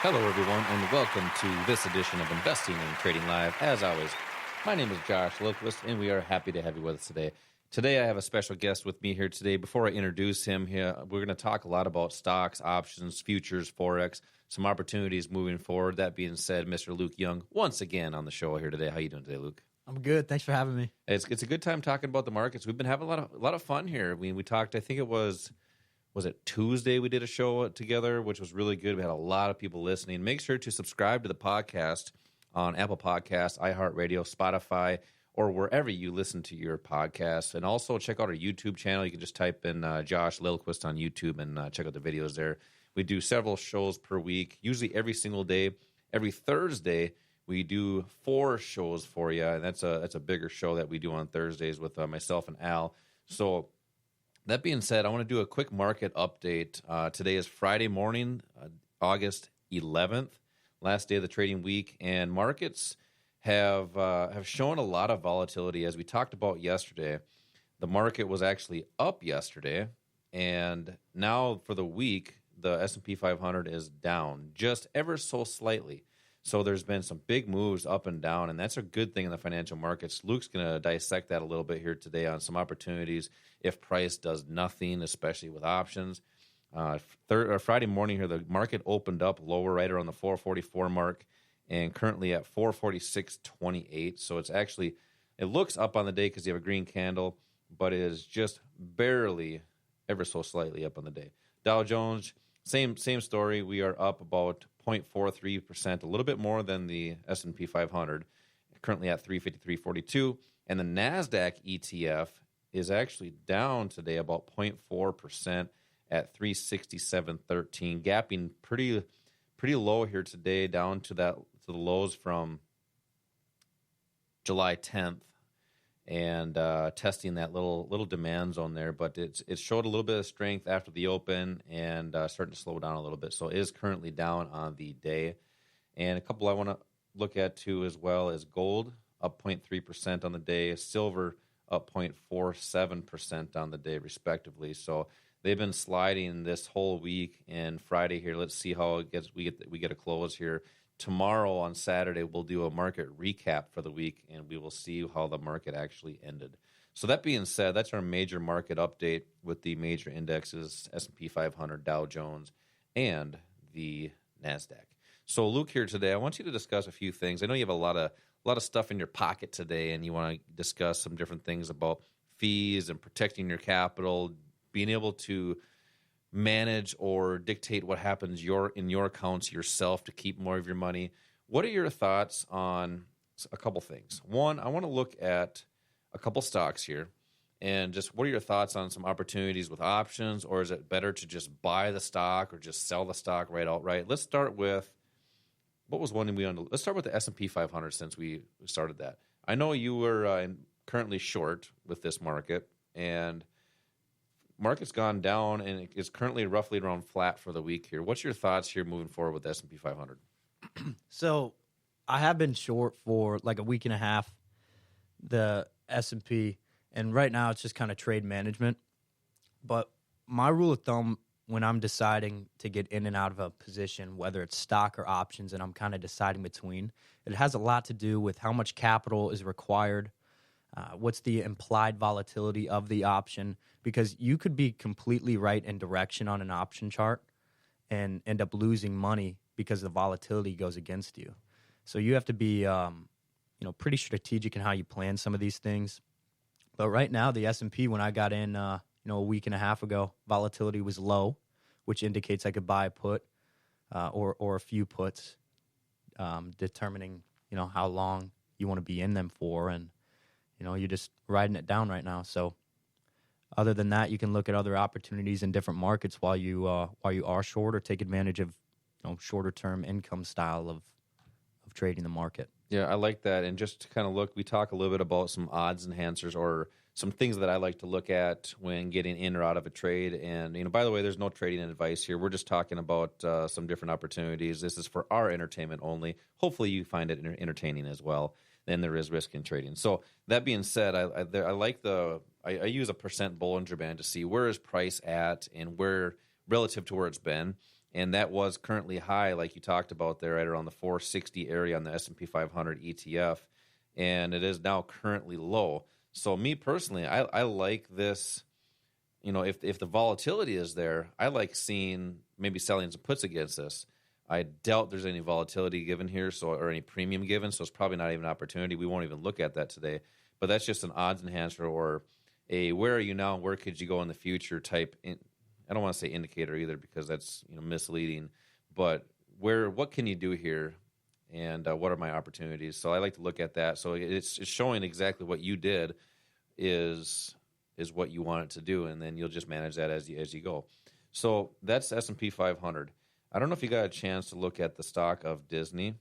Hello, everyone, and welcome to this edition of Investing and Trading Live. As always, my name is Josh Lilquist, and we are happy to have you with us today. Today, I have a special guest with me here today. Before I introduce him here, we're going to talk a lot about stocks, options, futures, Forex, some opportunities moving forward. That being said, Mr. Luke Young, once again on the show here today. How you doing today, Luke? I'm good. Thanks for having me. It's a good time talking about the markets. We've been having a lot of fun here. We talked, I think it was it Tuesday we did a show together, which was really good. We had a lot of people listening. Make sure to subscribe to the podcast on Apple Podcasts, iHeartRadio, Spotify, or wherever you listen to your podcasts. And also check out our YouTube channel. You can just type in Josh Lilquist on YouTube and check out the videos there. We do several shows per week, usually every single day. Every Thursday, we do 4 shows for you, and that's a bigger show that we do on Thursdays with myself and Al. So that being said, I want to do a quick market update. Today is Friday morning, August 11th, last day of the trading week, and markets have shown a lot of volatility. As we talked about yesterday, the market was actually up yesterday, and now for the week, the S&P 500 is down just ever so slightly. So there's been some big moves up and down, and that's a good thing in the financial markets. Luke's going to dissect that a little bit here today on some opportunities if price does nothing, especially with options. Friday morning here, the market opened up lower right around the 444 mark and currently at 446.28. So it looks up on the day because you have a green candle, but it is just barely, ever so slightly up on the day. Dow Jones, same story. We are up about 0.43%, a little bit more than the S&P 500, currently at 353.42. And the NASDAQ ETF is actually down today about 0.4% at 367.13, gapping pretty low here today, down to the lows from July 10th, and testing that little demand zone there. But it showed a little bit of strength after the open and starting to slow down a little bit. So it is currently down on the day. And a couple I want to look at too as well is gold up 0.3% on the day, silver up 0.47% on the day respectively. So they've been sliding this whole week, and Friday here, let's see how it gets. We get a close here. Tomorrow on Saturday, we'll do a market recap for the week, and we will see how the market actually ended. So that being said, that's our major market update with the major indexes, S&P 500, Dow Jones, and the NASDAQ. So Luke here today, I want you to discuss a few things. I know you have a lot of stuff in your pocket today, and you want to discuss some different things about fees and protecting your capital, being able to manage or dictate what happens in your accounts yourself to keep more of your money. What are your thoughts on a couple things? One, I want to look at a couple stocks here, and just what are your thoughts on some opportunities with options, or is it better to just buy the stock or just sell the stock right outright? Let's start with let's start with the S&P 500 since we started that. I know you were currently short with this market, and market's gone down and it is currently roughly around flat for the week here. What's your thoughts here moving forward with the S&P 500? So I have been short for like a week and a half, the S&P, and right now it's just kind of trade management. But my rule of thumb when I'm deciding to get in and out of a position, whether it's stock or options, and I'm kind of deciding between, it has a lot to do with how much capital is required, what's the implied volatility of the option, because you could be completely right in direction on an option chart and end up losing money because the volatility goes against you. So you have to be pretty strategic in how you plan some of these things. But right now, the S&P, when I got in a week and a half ago, volatility was low, which indicates I could buy a put or a few puts, determining how long you want to be in them for, and you're just riding it down right now. So other than that, you can look at other opportunities in different markets while you are short, or take advantage of shorter term income style of trading the market. Yeah, I like that. And just to kind of we talk a little bit about some odds enhancers or some things that I like to look at when getting in or out of a trade. And, by the way, there's no trading advice here. We're just talking about some different opportunities. This is for our entertainment only. Hopefully you find it entertaining as well. Then there is risk in trading. So that being said, I like I use a percent Bollinger Band to see where is price at and where relative to where it's been. And that was currently high, like you talked about there, right around the 460 area on the S&P 500 ETF. And it is now currently low. So me personally, I like this. If the volatility is there, I like seeing maybe selling some puts against this. I doubt there's any volatility given here, or any premium given, so it's probably not even an opportunity. We won't even look at that today. But that's just an odds enhancer or a where are you now, where could you go in the future type. I don't want to say indicator either because that's misleading. But what can you do here, and what are my opportunities? So I like to look at that. So it's showing exactly what you did is what you want it to do, and then you'll just manage that as you go. So that's S&P 500. I don't know if you got a chance to look at the stock of Disney,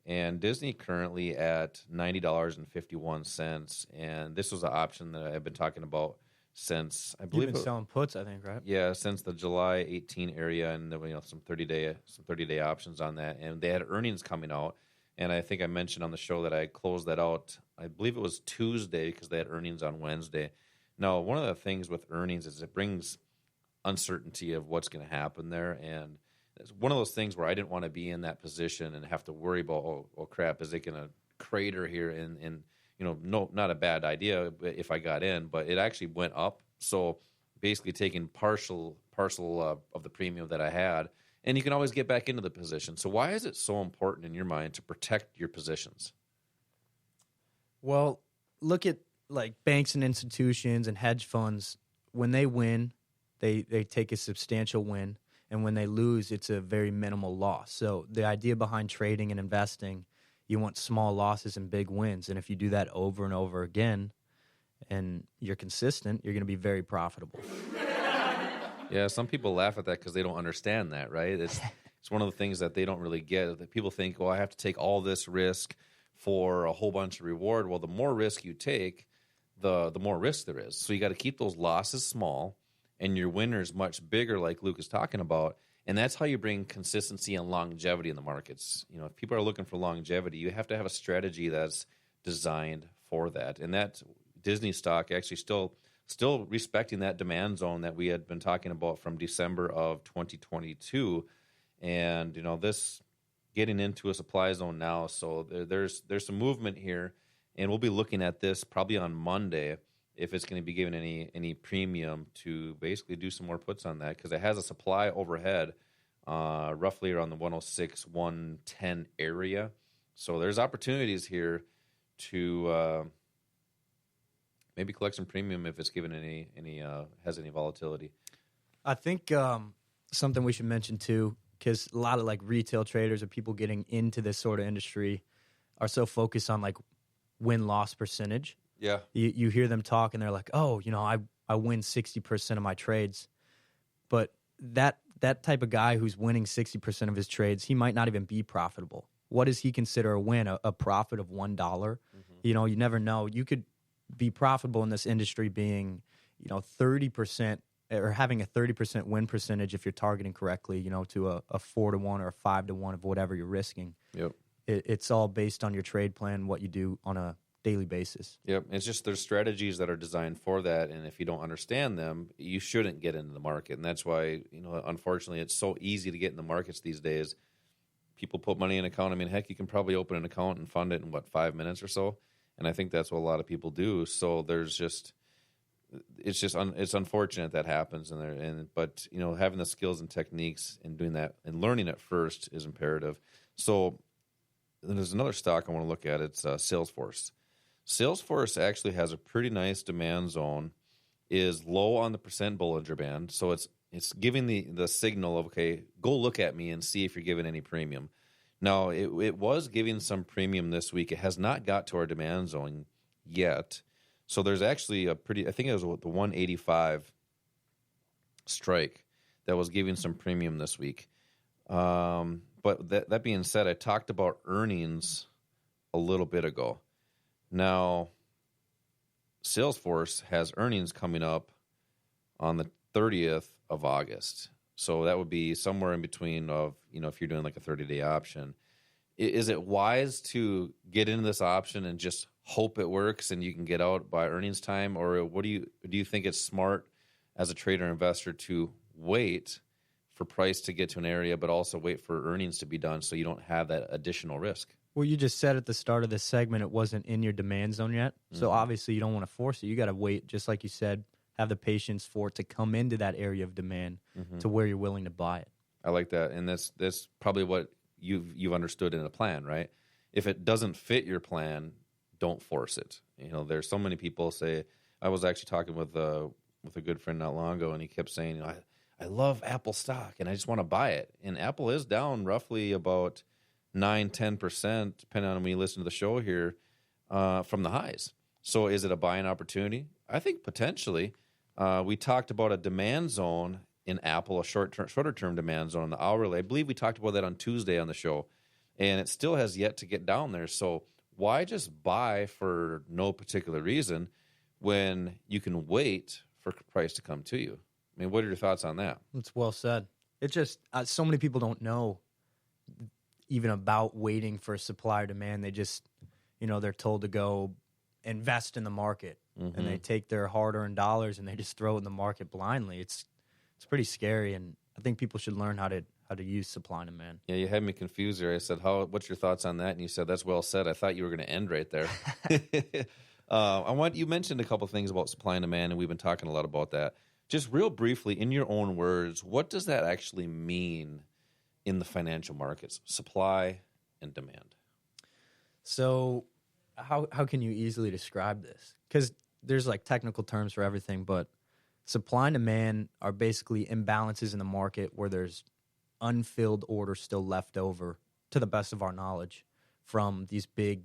and Disney currently at $90.51, and this was an option that I've been talking about since I believe You've been selling puts, I think, right? Yeah, since the July 18 area, and some 30-day options on that, and they had earnings coming out, and I think I mentioned on the show that I closed that out. I believe it was Tuesday because they had earnings on Wednesday. Now, one of the things with earnings is it brings uncertainty of what's going to happen there, and it's one of those things where I didn't want to be in that position and have to worry about, oh crap, is it going to crater here? And no, not a bad idea if I got in, but it actually went up. So basically taking partial of the premium that I had, and you can always get back into the position. So why is it so important in your mind to protect your positions? Well, look at like banks and institutions and hedge funds. When they win, they take a substantial win. And when they lose, it's a very minimal loss. So the idea behind trading and investing, you want small losses and big wins. And if you do that over and over again and you're consistent, you're going to be very profitable. Yeah, some people laugh at that because they don't understand that, right? It's one of the things that they don't really get. That people think, well, I have to take all this risk for a whole bunch of reward. Well, the more risk you take, the more risk there is. So you got to keep those losses small and your winners much bigger, like Luke is talking about. And that's how you bring consistency and longevity in the markets. If people are looking for longevity, you have to have a strategy that's designed for that. And that Disney stock actually still respecting that demand zone that we had been talking about from December of 2022. And, this getting into a supply zone now. So there's some movement here. And we'll be looking at this probably on Monday if it's going to be given any premium to basically do some more puts on that, because it has a supply overhead roughly around the 106, 110 area. So there's opportunities here to maybe collect some premium if it's given has any volatility. I think something we should mention too, because a lot of like retail traders or people getting into this sort of industry are so focused on like win-loss percentage. Yeah. You hear them talk and they're like, oh, I win 60% of my trades. But that type of guy who's winning 60% of his trades, he might not even be profitable. What does he consider a win? A profit of $1? Mm-hmm. You never know. You could be profitable in this industry being, 30% or having a 30% win percentage if you're targeting correctly, to a 4-to-1 or a 5-to-1 of whatever you're risking. Yep. It's all based on your trade plan, what you do on a daily basis. Yep. It's just there's strategies that are designed for that, and if you don't understand them, you shouldn't get into the market. And that's why, unfortunately, it's so easy to get in the markets these days. People put money in an account. I mean, heck, you can probably open an account and fund it in 5 minutes or so. And I think that's what a lot of people do. So it's unfortunate that happens. But having the skills and techniques and doing that and learning it first is imperative. So there's another stock I want to look at. It's Salesforce. Salesforce actually has a pretty nice demand zone, is low on the percent Bollinger Band. So it's giving the signal of, okay, go look at me and see if you're giving any premium. Now, it was giving some premium this week. It has not got to our demand zone yet. So there's actually I think it was the 185 strike that was giving some premium this week. But that being said, I talked about earnings a little bit ago. Now, Salesforce has earnings coming up on the 30th of August. So that would be somewhere in between of, if you're doing like a 30-day option. Is it wise to get into this option and just hope it works and you can get out by earnings time? Or do you think it's smart as a trader investor to wait for price to get to an area, but also wait for earnings to be done so you don't have that additional risk. Well, you just said at the start of this segment it wasn't in your demand zone yet. So obviously you don't want to force it. You got to wait, just like you said, have the patience for it to come into that area of demand to where you're willing to buy it. I like that. And that's probably what you've understood in a plan, right? If it doesn't fit your plan, don't force it. There's so many people say, I was actually talking with a good friend not long ago, and he kept saying, I love Apple stock and I just want to buy it. And Apple is down roughly about 9-10%, depending on when you listen to the show here, from the highs. So is it a buying opportunity? I think potentially. We talked about a demand zone in Apple, a shorter term demand zone, the hourly. I believe we talked about that on Tuesday on the show, and it still has yet to get down there. So why just buy for no particular reason when you can wait for price to come to you? I mean, what are your thoughts on that? It's well said. It just so many people don't know even about waiting for supply or demand. They just, they're told to go invest in the market, and they take their hard-earned dollars and they just throw it in the market blindly. It's pretty scary, and I think people should learn how to use supply and demand. Yeah, you had me confused there. I said, what's your thoughts on that? And you said, that's well said. I thought you were going to end right there. You mentioned a couple things about supply and demand, and we've been talking a lot about that. Just real briefly, in your own words, what does that actually mean in the financial markets, supply and demand? So how can you easily describe this? Because there's like technical terms for everything, but supply and demand are basically imbalances in the market where there's unfilled orders still left over, to the best of our knowledge, from these big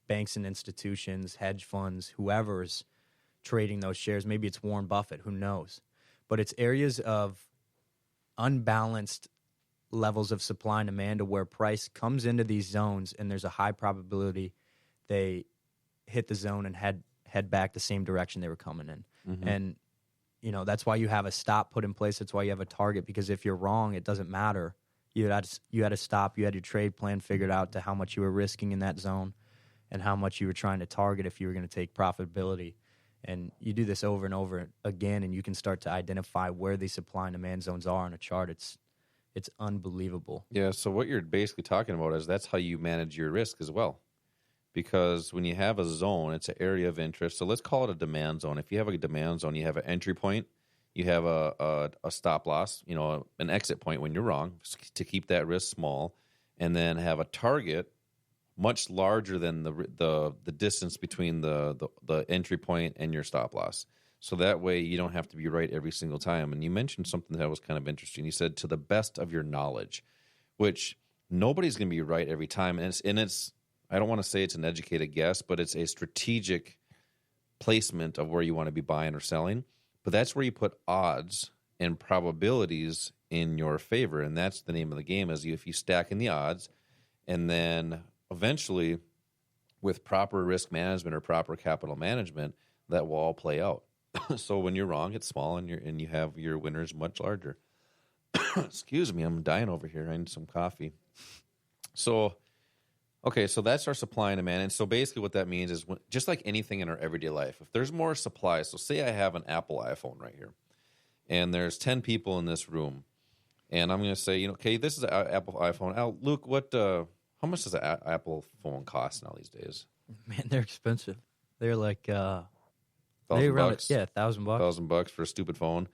banks and institutions, hedge funds, whoever's trading those shares. Maybe it's Warren Buffett, who knows? But it's areas of unbalanced levels of supply and demand to where price comes into these zones and there's a high probability they hit the zone and head back the same direction they were coming in. And that's why you have a stop put in place. That's why you have a target, because if you're wrong, it doesn't matter. You had to stop. You had your trade plan figured out to how much you were risking in that zone and how much you were trying to target if you were going to take profitability. And you do this over and over again, and you can start to identify where these supply and demand zones are on a chart. It's unbelievable. Yeah, so what you're basically talking about is that's how you manage your risk as well. Because when you have a zone, it's an area of interest. So let's call it a demand zone. If you have a demand zone, you have an entry point, you have a stop loss, an exit point when you're wrong, to keep that risk small, and then have a target much larger than the distance between the entry point and your stop loss. So that way you don't have to be right every single time. And you mentioned something that was kind of interesting. You said, to the best of your knowledge, which nobody's going to be right every time. And it's I don't want to say it's an educated guess, but it's a strategic placement of where you want to be buying or selling. But that's where you put odds and probabilities in your favor. And that's the name of the game, is if you stack in the odds, and then eventually with proper risk management or proper capital management, that will all play out. So when you're wrong, it's small, and you have your winners much larger. Excuse me, I'm dying over here. I need some coffee. So that's our supply and demand. And so basically what that means is, just like anything in our everyday life, if there's more supply, so say I have an Apple iPhone right here, and there's 10 people in this room, and I'm going to say, okay, this is an Apple iPhone. Luke, how much does an Apple phone cost now these days? Man, they're expensive. They're like $1,000. Yeah, $1,000. $1,000 for a stupid phone.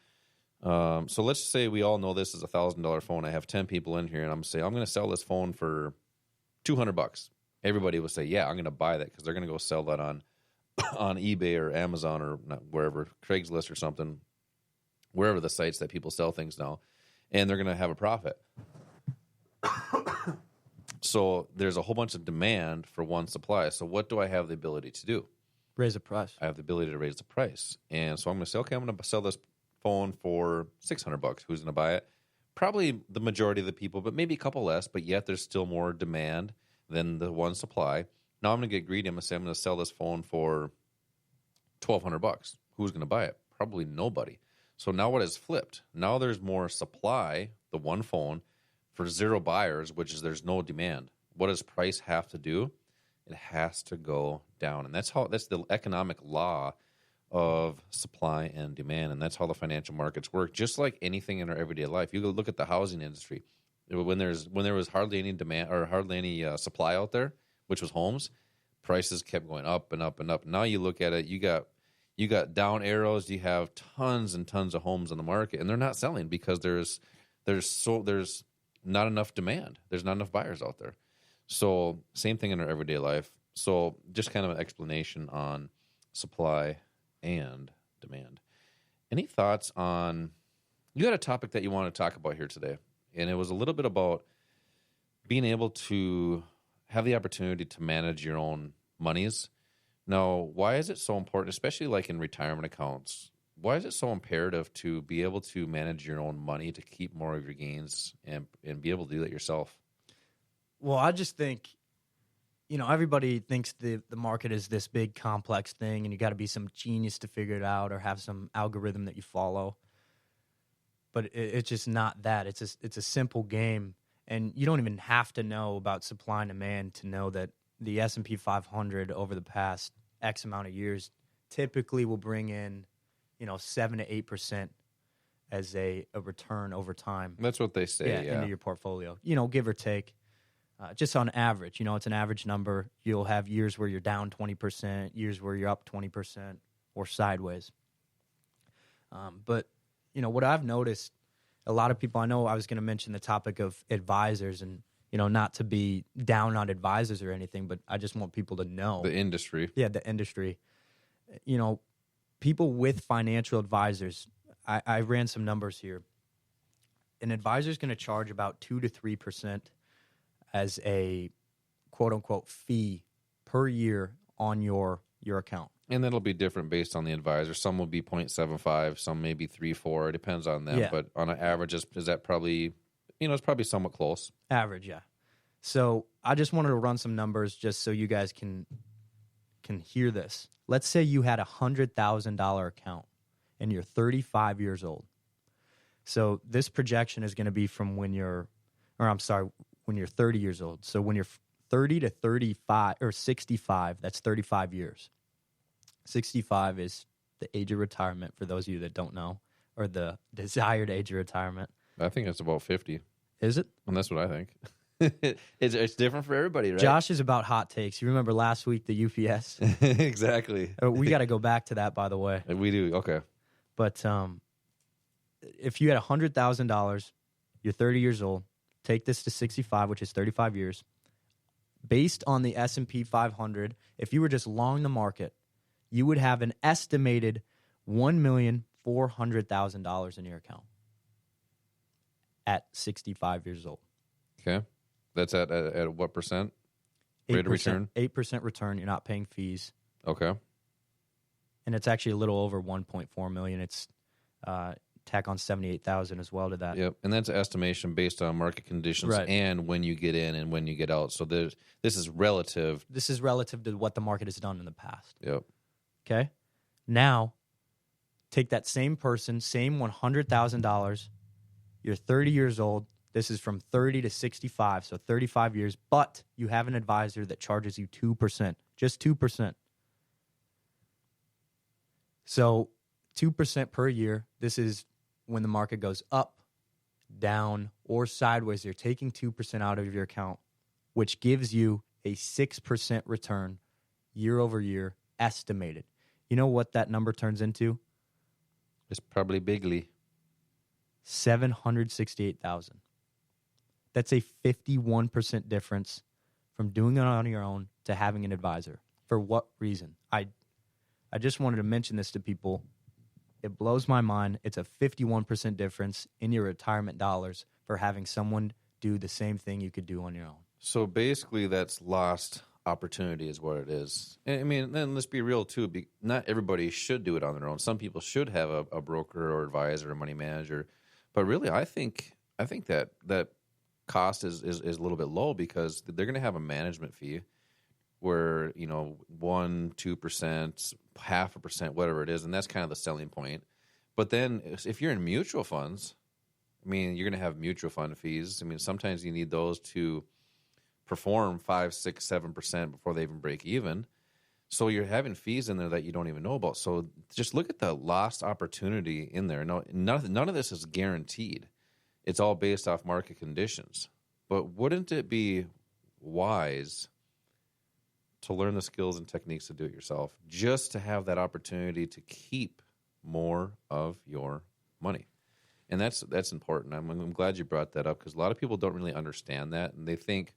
So let's say we all know this is a $1,000 phone. I have 10 people in here, and I'm going to sell this phone for $200. Everybody will say, yeah, I'm going to buy that, because they're going to go sell that on eBay or Amazon or wherever, Craigslist or something, wherever the sites that people sell things now, and they're going to have a profit. So there's a whole bunch of demand for one supply. So what do I have the ability to do? Raise the price. I have the ability to raise the price. And so I'm going to say, okay, I'm going to sell this phone for $600. Who's going to buy it? Probably the majority of the people, but maybe a couple less, but yet there's still more demand than the one supply. Now I'm going to get greedy. I'm going to say I'm going to sell this phone for $1,200. Who's going to buy it? Probably nobody. So now what has flipped? Now there's more supply, the one phone, for zero buyers, which is there's no demand. What does price have to do? It has to go down. And that's the economic law of supply and demand, and that's how the financial markets work. Just like anything in our everyday life, you go look at the housing industry. When there was hardly any demand or hardly any supply out there, which was homes, prices kept going up and up and up. Now you look at it, you got down arrows. You have tons and tons of homes on the market, and they're not selling because there's not enough demand. There's not enough buyers out there. So same thing in our everyday life. So just kind of an explanation on supply and demand. Any thoughts on, you had a topic that you want to talk about here today, and it was a little bit about being able to have the opportunity to manage your own monies. Now, why is it so important, especially like in retirement accounts? Why is it so imperative to be able to manage your own money to keep more of your gains and be able to do that yourself? Well, I just think, everybody thinks the market is this big complex thing and you got to be some genius to figure it out or have some algorithm that you follow. But it's just not that. It's a simple game, and you don't even have to know about supply and demand to know that the S&P 500 over the past X amount of years typically will bring in, 7 to 8% as a return over time. That's what they say, into your portfolio, give or take. Just on average, it's an average number. You'll have years where you're down 20%, years where you're up 20%, or sideways. But, what I've noticed, a lot of people, I know I was going to mention the topic of advisors and, not to be down on advisors or anything, but I just want people to know. The industry. Yeah, the industry. People with financial advisors, I ran some numbers here. An advisor is going to charge about 2 to 3% as a quote-unquote fee per year on your account. And that'll be different based on the advisor. Some will be 0.75, some may be 3-4. It depends on them. Yeah. But on an average, is that probably, it's probably somewhat close. Average, yeah. So I just wanted to run some numbers just so you guys can hear this. Let's say you had a $100,000 account and you're 35 years old. So this projection is going to be from when you're 30 years old. So when you're 30 to 35 or 65, that's 35 years. 65 is the age of retirement for those of you that don't know, or the desired age of retirement. I think it's about 50. Is it? And that's what I think. It's different for everybody, right? Josh is about hot takes. You remember last week, the UPS? Exactly. We got to go back to that, by the way. We do. Okay. But if you had $100,000, you're 30 years old, take this to 65, which is 35 years. Based on the S&P 500, if you were just long the market, you would have an estimated $1,400,000 in your account at 65 years old. Okay. That's at what percent? Rate of return? 8% return. You're not paying fees. Okay. And it's actually a little over 1.4 million. It's tack on 78,000 as well to that. Yep. And that's an estimation based on market conditions, right, and when you get in and when you get out. So this is relative. This is relative to what the market has done in the past. Yep. Okay. Now, take that same person, same $100,000. You're 30 years old. This is from 30 to 65, so 35 years. But you have an advisor that charges you 2%, just 2%. So 2% per year. This is when the market goes up, down, or sideways. You're taking 2% out of your account, which gives you a 6% return year over year estimated. You know what that number turns into? It's probably bigly. 768,000. That's a 51% difference from doing it on your own to having an advisor. For what reason? I just wanted to mention this to people. It blows my mind. It's a 51% difference in your retirement dollars for having someone do the same thing you could do on your own. So basically that's lost opportunity is what it is. I mean, then let's be real too. Not everybody should do it on their own. Some people should have a broker or advisor or money manager. But really, I think that cost is a little bit low because they're going to have a management fee where, 1-2%, 0.5%, whatever it is, and that's kind of the selling point. But then if you're in mutual funds, I mean, you're going to have mutual fund fees. I mean, sometimes you need those to perform 5, 6, 7% before they even break even. So you're having fees in there that you don't even know about. So just look at the lost opportunity in there. No, none of this is guaranteed. It's all based off market conditions. But wouldn't it be wise to learn the skills and techniques to do it yourself, just to have that opportunity to keep more of your money? And that's important. I'm glad you brought that up, because a lot of people don't really understand that, and they think,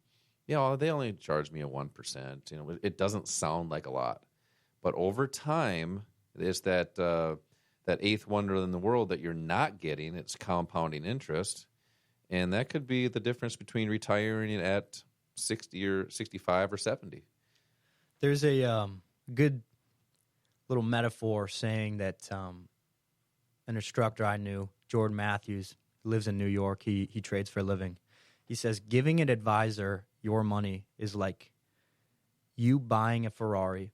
they only charge me a 1%. It doesn't sound like a lot, but over time, it's that eighth wonder in the world that you're not getting. It's compounding interest, and that could be the difference between retiring at 60 or 65 or 70. There's a good little metaphor saying that an instructor I knew, Jordan Matthews, lives in New York. He trades for a living. He says, giving an advisor your money is like you buying a Ferrari,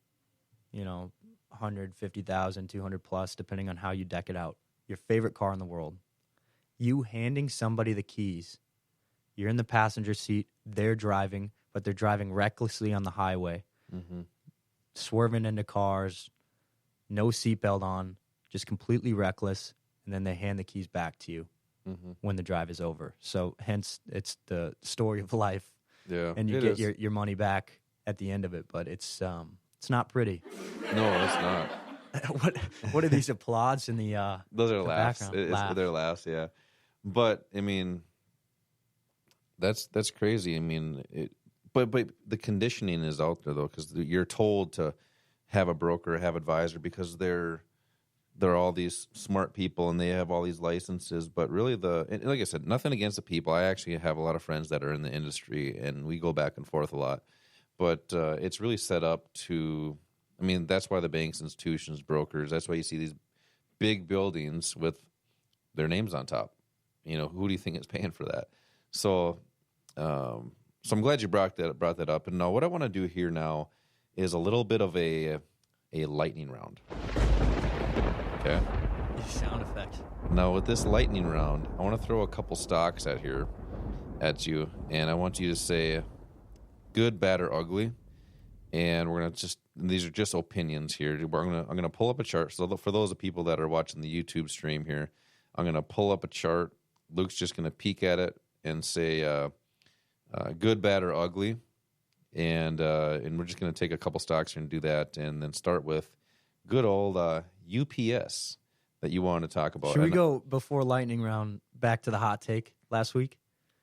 150,000, 200 plus, depending on how you deck it out, your favorite car in the world. You handing somebody the keys. You're in the passenger seat. They're driving, but they're driving recklessly on the highway, swerving into cars, no seatbelt on, just completely reckless, and then they hand the keys back to you when the drive is over. So hence, it's the story of life. Yeah, and you get your money back at the end of it, but it's not pretty. No, it's not. What are these applauds in the those are the laughs. They're laughs, yeah. But I mean, that's crazy. I mean, but the conditioning is out there though, because you're told to have a broker, have advisor, because they're all these smart people and they have all these licenses. But really, and like I said, nothing against the people. I actually have a lot of friends that are in the industry, and we go back and forth a lot. But it's really set up to, that's why the banks, institutions, brokers, that's why you see these big buildings with their names on top. Who do you think is paying for that? So I'm glad you brought that up. And now what I want to do here now is a little bit of a lightning round. Okay. Sound effects. Now with this lightning round, I want to throw a couple stocks at you, and I want you to say good, bad, or ugly. And we're gonna these are just opinions here. I'm gonna pull up a chart. So for those of people that are watching the YouTube stream here, I'm gonna pull up a chart. Luke's just gonna peek at it and say good, bad, or ugly. And we're just gonna take a couple stocks here and do that, and then start with good old UPS that you want to talk about. Should we go before lightning round back to the hot take last week?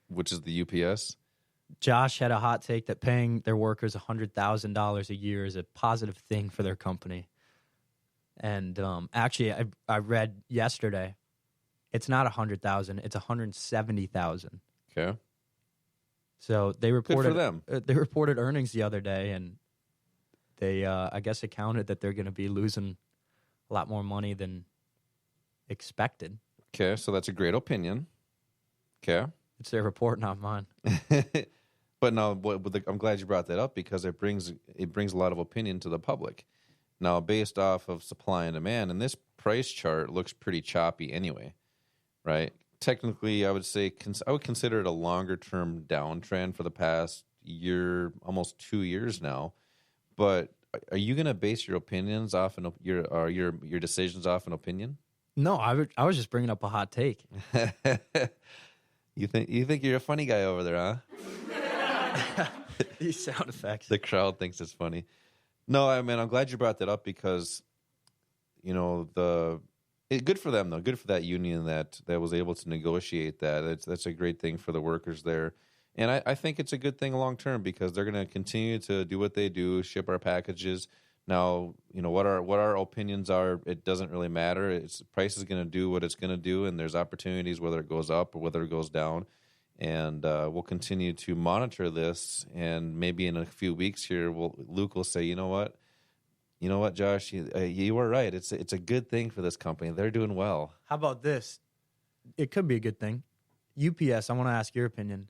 Which is the UPS? Josh had a hot take that paying their workers $100,000 a year is a positive thing for their company. And actually, I read yesterday, it's not $100,000, it's $170,000. Okay. So they reported good for them. They reported earnings the other day, and they I guess accounted that they're going to be losing a lot more money than expected. Okay, so that's a great opinion. Okay. It's their report, not mine. But no, I'm glad you brought that up, because it brings a lot of opinion to the public. Now, based off of supply and demand, and this price chart looks pretty choppy anyway, right? Technically, I would say I would consider it a longer-term downtrend for the past year, almost 2 years now. But are you going to base your opinions off your decisions off an opinion? No, I was just bringing up a hot take. You think you're a funny guy over there, huh? These sound effects. The crowd thinks it's funny. No, I'm glad you brought that up, because good for them though. Good for that union that was able to negotiate that. That's a great thing for the workers there. And I think it's a good thing long term, because they're going to continue to do what they do, ship our packages. Now, what our opinions are, it doesn't really matter. Price is going to do what it's going to do, and there's opportunities whether it goes up or whether it goes down. And we'll continue to monitor this, and maybe in a few weeks here, Luke will say, you know what, Josh, you were right. It's a good thing for this company. They're doing well. How about this? It could be a good thing. UPS, I want to ask your opinion.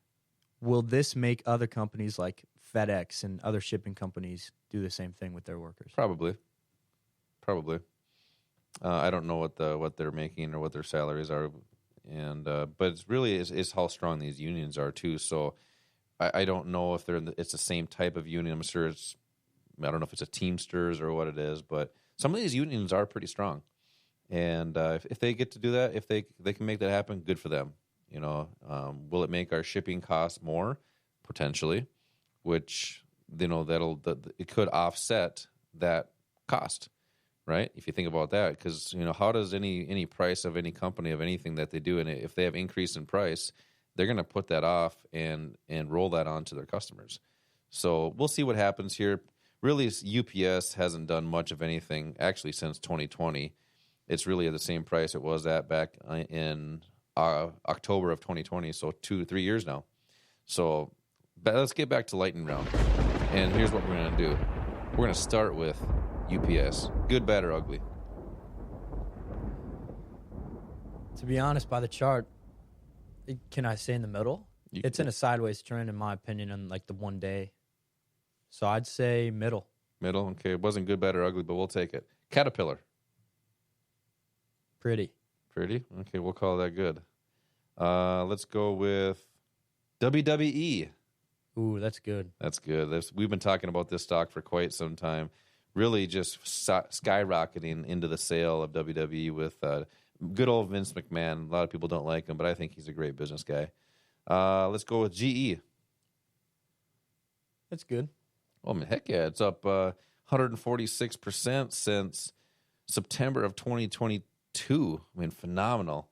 Will this make other companies like FedEx and other shipping companies do the same thing with their workers? Probably. I don't know what they're making or what their salaries are, and but it's really is how strong these unions are too. So I don't know if it's the same type of union. I'm sure it's I don't know if it's a Teamsters or what it is, but some of these unions are pretty strong. And if they get to do that, if they can make that happen, good for them. Will it make our shipping costs more? Potentially, which, it could offset that cost, right? If you think about that, because, how does any price of any company, of anything that they do, and if they have increase in price, they're going to put that off and roll that on to their customers. So we'll see what happens here. Really, UPS hasn't done much of anything, actually, since 2020. It's really at the same price it was at back in October of 2020, so 2-3 years now. So let's get back to lightning round. And here's what we're going to do. We're going to start with UPS. Good, bad, or ugly? To be honest, by the chart, can I say in the middle? It's in a sideways trend, in my opinion, on like the 1 day. So I'd say middle. Middle, okay. It wasn't good, bad, or ugly, but we'll take it. Caterpillar. Pretty. Pretty? Okay, we'll call that good. Let's go with WWE. Ooh, that's good. That's good. We've been talking about this stock for quite some time. Really just skyrocketing into the sale of WWE with good old Vince McMahon. A lot of people don't like him, but I think he's a great business guy. Let's go with GE. That's good. Oh, man, heck yeah. It's up 146% since September of 2022. I mean, phenomenal.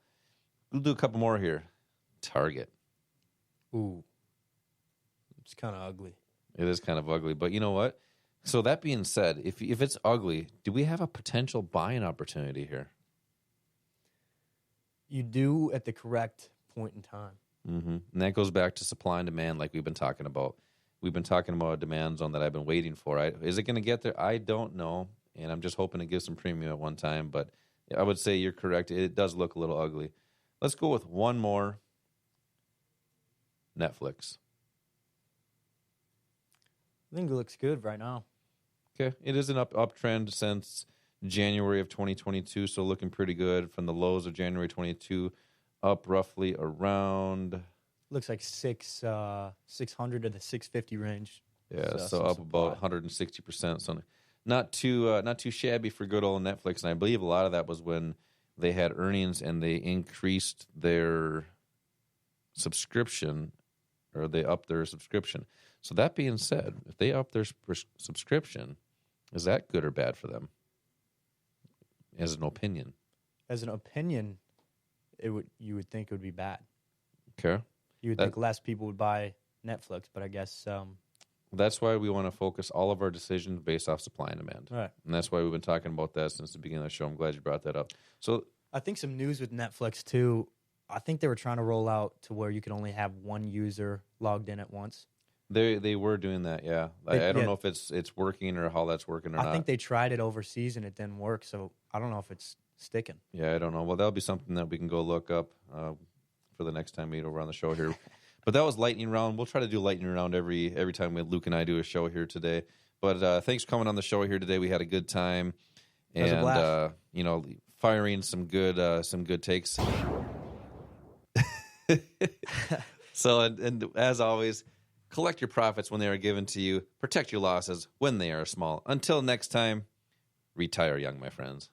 We'll do a couple more here. Target. Ooh. It's kind of ugly. It is kind of ugly, but you know what? So that being said, if it's ugly, do we have a potential buying opportunity here? You do at the correct point in time. Mm-hmm. And that goes back to supply and demand, like we've been talking about. We've been talking about a demand zone that I've been waiting for. Is it going to get there? I don't know, and I'm just hoping to give some premium at one time. But I would say you're correct. It does look a little ugly. Let's go with one more. Netflix. I think it looks good right now. Okay, it is an uptrend since January of 2022, so looking pretty good from the lows of January 22, up roughly around. Looks like 600 to the 650 range. Yeah, so up about 160%. So not too shabby for good old Netflix. And I believe a lot of that was when they had earnings and they increased their subscription, or they upped their subscription. So that being said, if they up their subscription, is that good or bad for them? As an opinion. As an opinion, you would think it would be bad. Okay. You would think less people would buy Netflix, but I guess that's why we want to focus all of our decisions based off supply and demand. Right. And that's why we've been talking about that since the beginning of the show. I'm glad you brought that up. So I think some news with Netflix too. I think they were trying to roll out to where you could only have one user logged in at once. They were doing that, yeah. I don't know if it's working or how that's working or not. I think they tried it overseas and it didn't work, so I don't know if it's sticking. Yeah, I don't know. Well, that'll be something that we can go look up for the next time we meet over on the show here. But that was lightning round. We'll try to do lightning round every time Luke and I do a show here today. But thanks for coming on the show here today. We had a good time, and firing some good takes. So and as always, collect your profits when they are given to you. Protect your losses when they are small. Until next time, retire young, my friends.